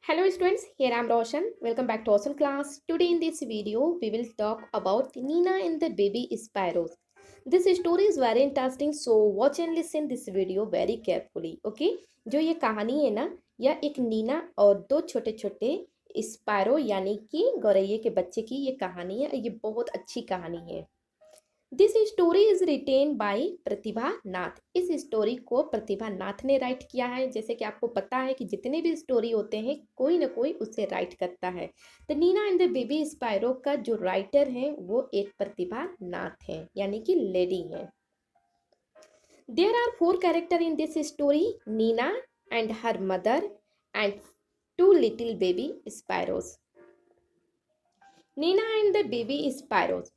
Hello students, here I am Roshan. Welcome back to Awesome Class. Today in this video, we will talk about Nina and the baby sparrows. This story is very interesting, so watch and listen this video very carefully. Okay? जो ये कहानी है ना, यह एक नीना और दो छोटे छोटे स्पैरो यानी कि गौरैया के बच्चे की ये कहानी है। ये बहुत अच्छी कहानी है। This story is written by Pratibha Nath. इस स्टोरी को प्रतिभा नाथ ने राइट किया है। जैसे कि आपको पता है कि जितने भी स्टोरी होते हैं कोई ना कोई उसे राइट करता है। The Nina and the baby sparrow का जो राइटर है वो एक प्रतिभा नाथ है यानी कि लेडी है। There are 4 character in this story, Nina and her mother and 2 little baby sparrows. Nina and the baby sparrows.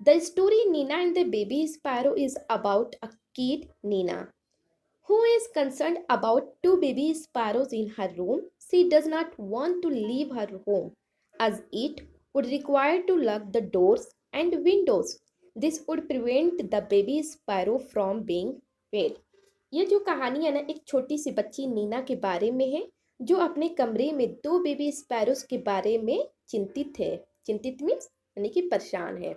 The story Nina and the Baby Sparrow is about a kid, Nina, who is concerned about 2 baby sparrows in her room. She does not want to leave her home as it would require to lock the doors and windows. This would prevent the baby sparrow from being fed. ये जो कहानी है ना एक छोटी सी बच्ची नीना के बारे में है जो अपने कमरे में 2 बेबी स्पैरोस के बारे में चिंतित है। चिंतित मीन्स यानी कि परेशान है।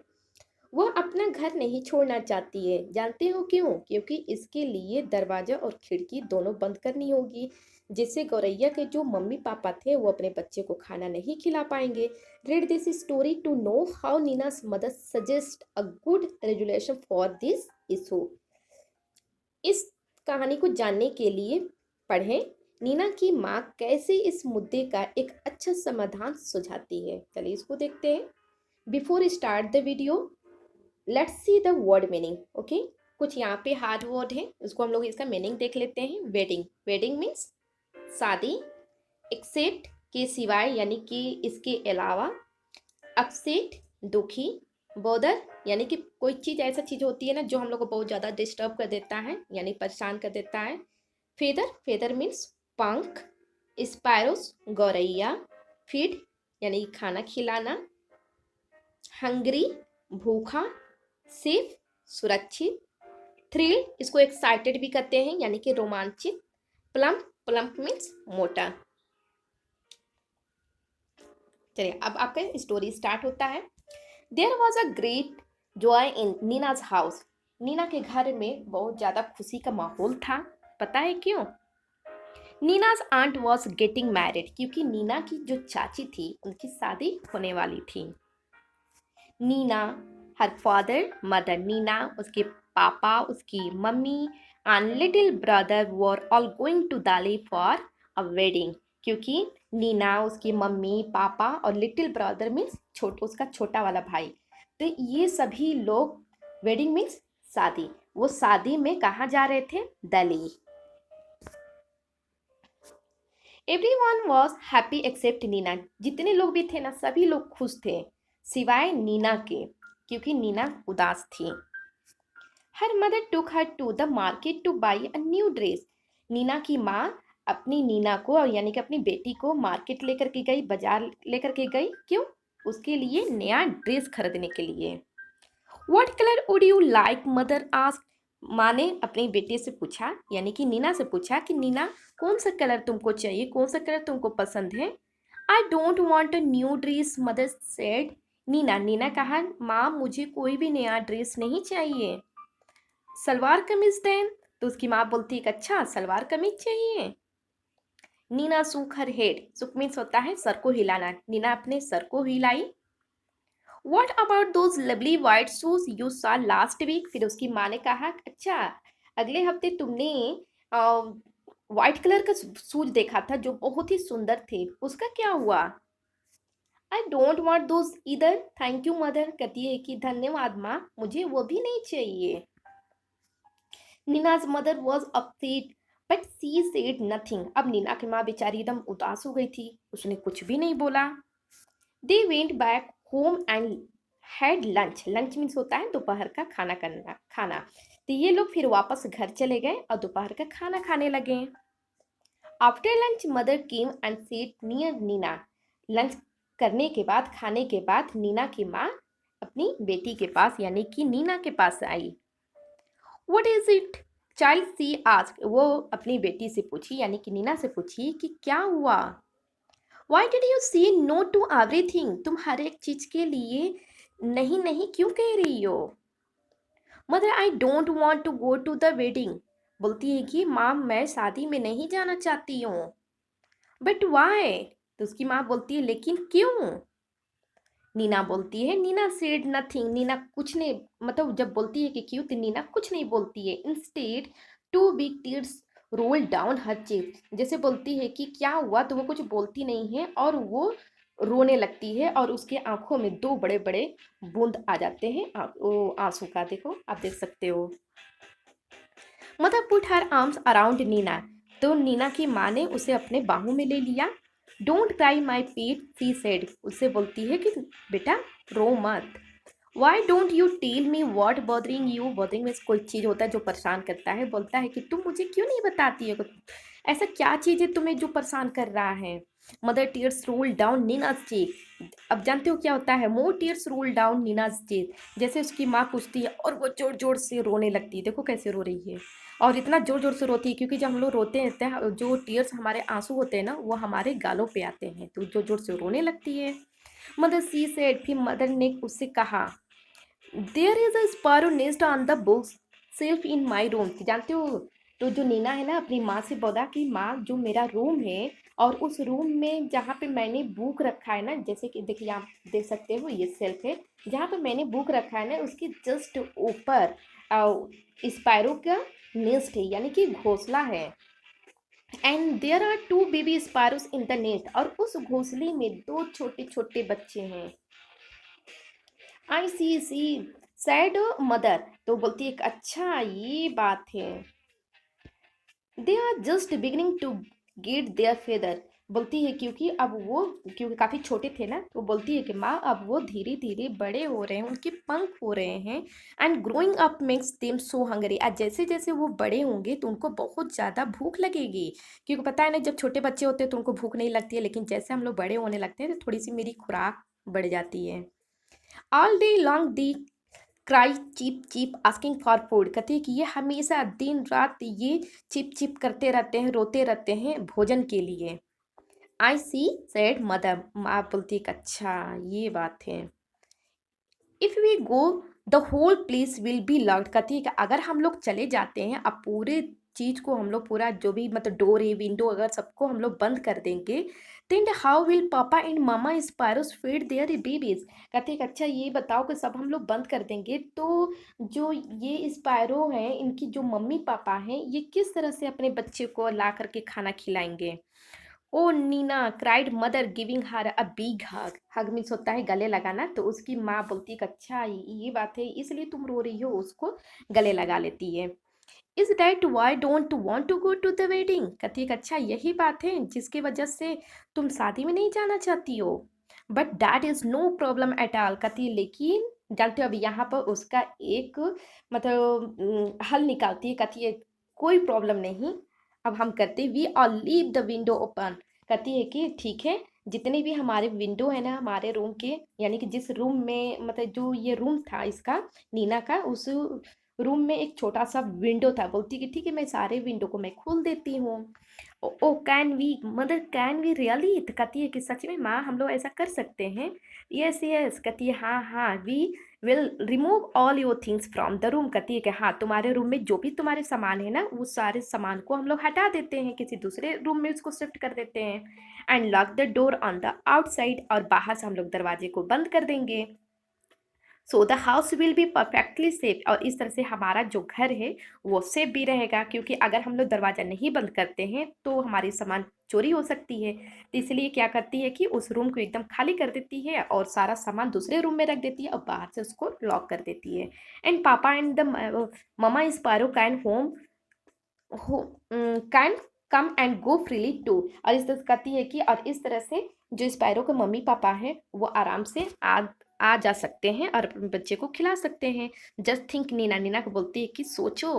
वह अपना घर नहीं छोड़ना चाहती है। जानते हो क्यों? क्योंकि इसके लिए दरवाजा और खिड़की दोनों बंद करनी होगी, जिससे गौरैया के जो मम्मी पापा थे वो अपने बच्चे को खाना नहीं खिला पाएंगे। Read this story to know how Nina's mother suggest a good resolution for this issue. इस कहानी को जानने के लिए पढ़ें नीना की माँ कैसे इस मुद्दे का एक अच्छा समाधान सुझाती है। चलिए इसको देखते हैं। Before start the video let's see the word meaning. Okay, कुछ यहाँ पे हार्ड वर्ड है, उसको हम लोग इसका मीनिंग देख लेते हैं। वेडिंग, वेडिंग मीन्स शादी। एक्सेप्ट के सिवाय यानी कि इसके अलावा। अपसेट दुखी। बॉदर यानी कि कोई चीज़ ऐसा चीज़ होती है ना जो हम लोग को बहुत ज़्यादा डिस्टर्ब कर देता है यानी परेशान कर देता है। फेदर, फेदर मीन्स पंख। स्पायरोस गौरैया। फीड यानी खाना खिलाना। हंग्री भूखा। सेफ सुरक्षित। थ्रिल इसको एक्साइटेड भी कहते हैं यानी कि रोमांचित। प्लम्प, प्लम्प मीन्स मोटा। चलिए अब आपका स्टोरी स्टार्ट होता है। There was a great joy in Nina's house. Nina के घर में बहुत ज़्यादा खुशी का माहौल था। पता है क्यों? Nina's aunt was getting married, क्योंकि नीना की जो चाची थी उनकी शादी होने वाली थी। Nina, her father mother, Nina उसके पापा, उसकी मम्मी and little brother were all going to Delhi for a wedding. क्योंकि नीना, उसकी मम्मी, पापा और लिटिल ब्रदर मीन्स उसका छोटा वाला भाई, तो ये सभी लोग, वेडिंग मीन्स शादी, वो शादी में कहाँ जा रहे थे? Delhi. Everyone was happy except Nina. जितने लोग भी थे ना सभी लोग खुश थे सिवाय नीना के, क्योंकि नीना उदास थी। Her mother took her to the market to buy a new dress. Nina की माँ अपनी नीना को और यानी कि अपनी बेटी को मार्केट लेकर के गई, बाजार लेकर के गई। क्यों? उसके लिए नया ड्रेस खरीदने के लिए। What colour would you like mother asked. माँ ने अपनी बेटी से पूछा यानी कि नीना से पूछा कि नीना कौन सा कलर तुमको चाहिए, कौन सा कलर तुमको पसंद है? I don't want a new dress mother said. Nina, Nina कहा माँ मुझे कोई भी नया ड्रेस नहीं चाहिए। सलवार कमीज देन, तो उसकी माँ बोलती है अच्छा सलवार कमीज चाहिए। नीना सूख हर हेड, सुख मीन्स होता है सर को हिलाना। नीना अपने सर को हिलाई। What about those lovely white shoes you saw last week? फिर उसकी माँ ने कहा अच्छा अगले हफ्ते तुमने व्हाइट कलर का शूज देखा था जो बहुत ही सुंदर थे, उसका क्या हुआ? आई डोंट वॉन्ट दोज इधर, थैंक यू मदर। कहती है कि धन्यवाद माँ, मुझे वो भी नहीं चाहिए। Nina's mother was upset but she said nothing. अब नीना की माँ बेचारी एकदम उदास हो गई थी, उसने कुछ भी नहीं बोला। They went back home and had lunch. Lunch means होता है दोपहर का खाना करना, खाना। तो ये लोग फिर वापस घर चले गए और दोपहर का खाना खाने लगे। After lunch mother came and sat near Nina. Lunch करने के बाद, खाने के बाद नीना की माँ अपनी बेटी के पास यानी कि नीना के पास आई। What is it child she asked. वो अपनी बेटी से पूछी यानी कि नीना से पूछी कि क्या हुआ? Why did you say no to everything? तुम हर एक चीज के लिए नहीं नहीं क्यों कह रही हो? Mother I don't want to go to the wedding. बोलती है कि माँ मैं शादी में नहीं जाना चाहती हूँ। But why? तो उसकी माँ बोलती है लेकिन क्यों? नीना बोलती है, नीना सेड नथिंग। नीना कुछ नहीं, मतलब जब बोलती है कि क्यों तो नीना कुछ नहीं बोलती है। Instead two big tears roll down her चीज। जैसे बोलती है कि क्या हुआ, तो वो कुछ बोलती नहीं है और वो रोने लगती है और उसके आंखों में दो बड़े बड़े बूंद आ जाते हैं वो आंसू का। देखो आप देख सकते हो। Mother put her arms around Nina. तो नीना की माँ ने उसे अपने बाहों में ले लिया। डोंट क्राई माई पीट, सी सेड। उससे बोलती है कि बेटा रो मत। Why don't you tell me what bothering you? Bothering में कोई चीज़ होता है जो परेशान करता है। बोलता है कि तुम मुझे क्यों नहीं बताती है ऐसा क्या चीज़ है तुम्हें जो परेशान कर रहा है? Mother tears roll down Nina's cheek. अब जानते हो क्या होता है? More tears roll down Nina's cheek. जैसे उसकी माँ पूछती है और वो जोर जोर से रोने लगती है। देखो कैसे रो रही है, और इतना जोर जोर से रोती है क्योंकि जब हम लोग रोते हैं जो टीयर्स हमारे आंसू होते हैं ना वो हमारे गालों पे आते हैं, तो जोर जोर से रोने लगती है। Mother she said. फिर मदर ने उससे कहा there is a sparrow nest on the books shelf in my room. जानते हो, तो जो नीना है ना अपनी माँ से बोला कि माँ जो मेरा रूम है और उस रूम में जहाँ पे मैंने बुक रखा है ना, जैसे कि देखिए आप देख सकते हो ये सेल्फ है, जहाँ पे मैंने बुक रखा है ना उसके जस्ट ऊपर स्पैरो का नेस्ट है, यानी कि घोंसला है। And there are two baby sparrows in the nest. और उस घोंसले में दो छोटे छोटे बच्चे हैं। I see said mother. तो बोलती है कि अच्छा ये बात है। They are just beginning to get their feather. बोलती है क्योंकि काफ़ी छोटे थे ना, तो बोलती है कि माँ अब वो धीरे धीरे बड़े हो रहे हैं, उनके पंख हो रहे हैं। And growing up makes them so Hungary. आज जैसे जैसे वो बड़े होंगे तो उनको बहुत ज़्यादा भूख लगेगी। क्योंकि पता है ना, जब छोटे बच्चे होते हैं तो उनको भूख नहीं लगती है, लेकिन जैसे हम लोग बड़े होने लगते हैं तो थोड़ी सी मेरी खुराक बढ़ जाती है। All day long they cry cheep cheep asking for food. कहती है कि ये हमेशा दिन रात ये चिप चिप करते रहते हैं, रोते रहते हैं भोजन के लिए। I see said mother. माँ बोलती है कि अच्छा ये बात है। If we go the whole place will be locked. कहती है कि अगर हम लोग चले जाते हैं, अब पूरे चीज़ को हम लोग पूरा जो भी मतलब डोर है विंडो अगर सबको हम लोग बंद कर देंगे, then how will papa and mama sparrows feed their babies. कहते हैं कि अच्छा ये बताओ कि सब हम लोग बंद कर देंगे तो जो ये स्पायरो हैं इनकी जो मम्मी पापा हैं ये किस तरह से अपने बच्चे को ला करके खाना खिलाएंगे? Oh Nina cried mother giving her a big hug. Hug means होता है गले लगाना, तो उसकी माँ बोलती है कि अच्छा ये बात है इसलिए तुम रो रही हो, उसको गले लगा लेती है। Is that why don't want to go to the wedding? कहती है कि अच्छा यही बात है जिसकी वजह से तुम शादी में नहीं जाना चाहती हो? But that is no problem at all. कहती है लेकिन जानते हो अब यहाँ पर उसका एक मतलब हल निकालती है। कहती है कोई प्रॉब्लम नहीं, अब हम करते we all leave the window open. कहती है कि ठीक है, जितने भी हमारे विंडो है ना हमारे रूम के, यानी कि जिस रूम में मतलब जो ये रूम था इसका नीना का, उस रूम में एक छोटा सा विंडो था। बोलती कि ठीक है मैं सारे विंडो को मैं खोल देती हूँ। Oh can we mother can we really? तो कहती है कि सच में माँ हम लोग ऐसा कर सकते हैं? Yes yes. कहती है हाँ हाँ we will remove all your things from the room. कहती है कि हाँ तुम्हारे रूम में जो भी तुम्हारे सामान है ना वो सारे सामान को हम लोग हटा देते हैं, किसी दूसरे रूम में उसको शिफ्ट कर देते हैं। And lock the door on the outside. और बाहर से हम लोग दरवाजे को बंद कर देंगे। So the house will be perfectly safe. और इस तरह से हमारा जो घर है वो सेफ भी रहेगा, क्योंकि अगर हम लोग दरवाज़ा नहीं बंद करते हैं तो हमारी सामान चोरी हो सकती है। तो इसलिए क्या करती है कि उस रूम को एकदम खाली कर देती है और सारा सामान दूसरे रूम में रख देती है और बाहर से उसको लॉक कर देती है। And papa and the mama sparrow can home हो can come and go freely too. और इस तरह कहती है कि और इस तरह से जो स्पायरो के मम्मी पापा हैं वो आराम से आ जा सकते हैं और अपने बच्चे को खिला सकते हैं। Just think Neena. नीना को बोलती है कि सोचो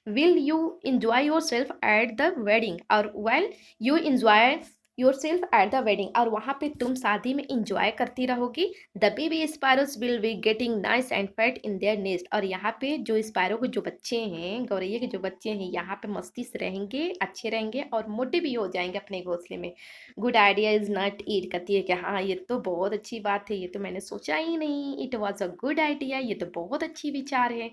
will you enjoy yourself at the wedding or will you enjoy yourself at the wedding, और वहाँ पे तुम शादी में इंजॉय करती रहोगी। The baby sparrows will be getting nice and fat in their nest, और यहाँ पे जो स्पैरो के जो बच्चे हैं, गौरैया के जो बच्चे हैं, यहाँ पे मस्ती से रहेंगे, अच्छे रहेंगे और मोटे भी हो जाएंगे अपने घोंसले में। Good idea is not it, कहती है कि हाँ ये तो बहुत अच्छी बात है, ये तो मैंने सोचा ही नहीं। It was a good idea, ये तो बहुत अच्छी विचार है।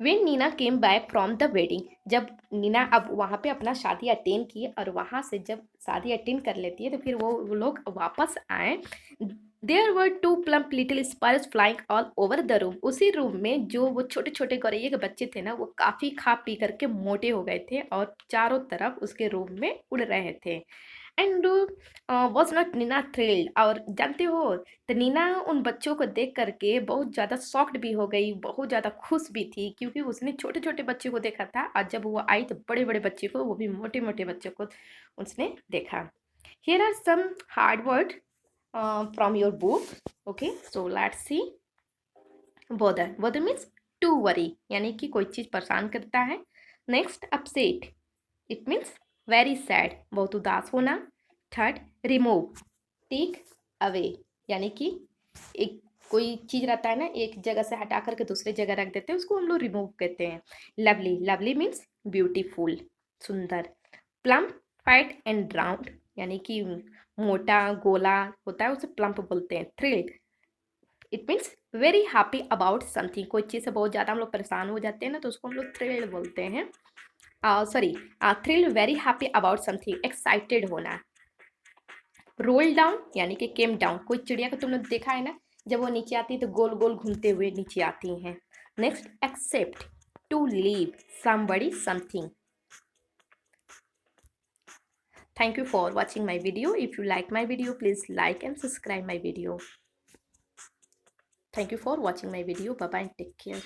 When Nina came back from the wedding, जब नीना अब वहाँ पे अपना शादी अटेंड की और वहाँ से जब शादी अटेंड कर लेती है तो फिर वो लोग वापस आए। There were two plump little sparrows flying all over the room, उसी रूम में जो वो छोटे छोटे गौरैया के बच्चे थे ना, वो काफ़ी खा पी करके मोटे हो गए थे और चारों तरफ उसके रूम में उड़ रहे थे। And was not Nina thrilled, और जानते हो तो नीना उन बच्चों को देख करके बहुत ज़्यादा शॉक्ड भी हो गई, बहुत ज़्यादा खुश भी थी, क्योंकि उसने छोटे छोटे बच्चे को देखा था और जब वो आई तो बड़े बड़े बच्चे को, वो भी मोटे मोटे बच्चों को उसने देखा। Here are some hard word from your book. Okay, so let's see. Bother, bother means to worry, यानी कि कोई चीज़ परेशान करता है। Next, upset, it means very sad, बहुत उदास होना। थर्ड, रिमूव, टेक अवे, यानी कि एक कोई चीज़ रहता है ना, एक जगह से हटा करके दूसरे जगह रख देते हैं, उसको हम लोग रिमूव कहते हैं। लवली, लवली मीन्स ब्यूटीफुल, सुंदर। प्लम्प, फैट एंड राउंड, यानी कि मोटा गोला होता है उसे प्लम्प बोलते हैं। Thrilled, it means very happy about something, कोई चीज़ से बहुत ज़्यादा हम लोग परेशान हो जाते हैं ना, तो उसको हम लोग थ्रिल्ड बोलते हैं। Sorry, thrill, very happy about something, excited होना। रोल डाउन, यानी कि केम डाउन, कोई चिड़िया को तुमने देखा है ना, जब वो नीचे आती है तो गोल गोल घूमते हुए नीचे आती हैं। Next, except, to leave somebody something. Thank you for watching my video. If you like my video, please like and subscribe my video. Thank you for watching my video. Bye bye and take care.